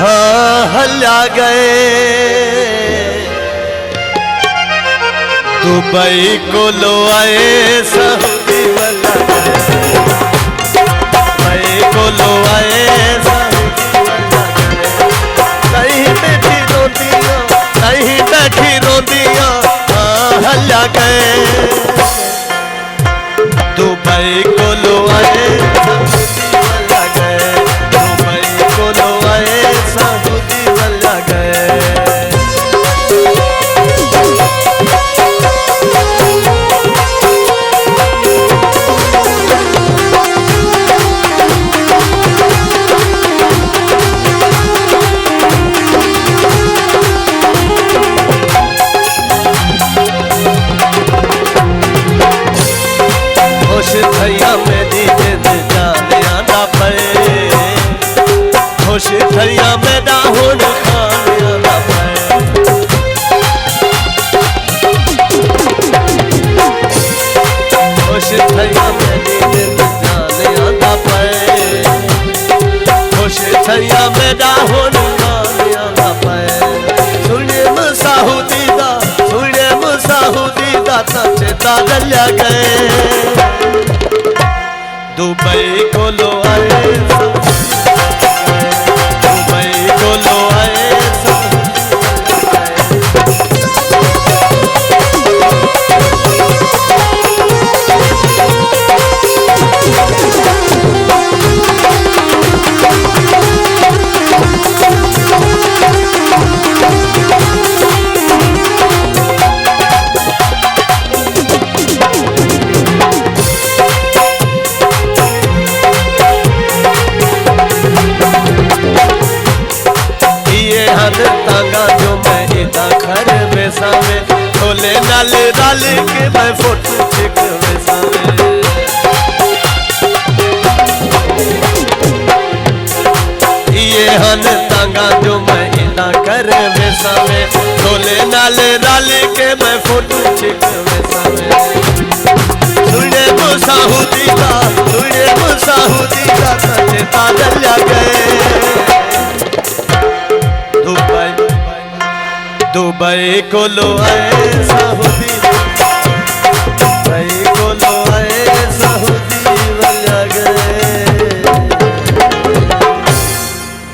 हाँ हल्या गए दुबई को लो आए सऊदी वाला दुबई को लो आए सऊदी वाला कहीं बैठी रोटियां कहीं बैठी रोटियां हाँ हल्या गए दुबई को लो आए सऊदी वाला गए दुबई को लो आए सऊदी वाला गए खुश थैया मेरी जिद जाने आना पे खुश थैया मेरा हुन खाने आना पे खुश थैया मेरी जिद जाने आना पे खुश थैया मेरा हुन खाने आना पे सुने मुसाहुदी दा तचे तागल्या गए दुबई को लो आए दुबई को लो आए तांगा जो मैं इदा खर बेसावे खोले नाल डाल के मैं फोटो चिक बेसावे ये हन तांगा जो मैं इदा कर बेसावे खोले नाल डाल के मैं फोटो चिक बेसावे सुने मुसाहुदी का सचे तागल्या गए दुबई को लो आए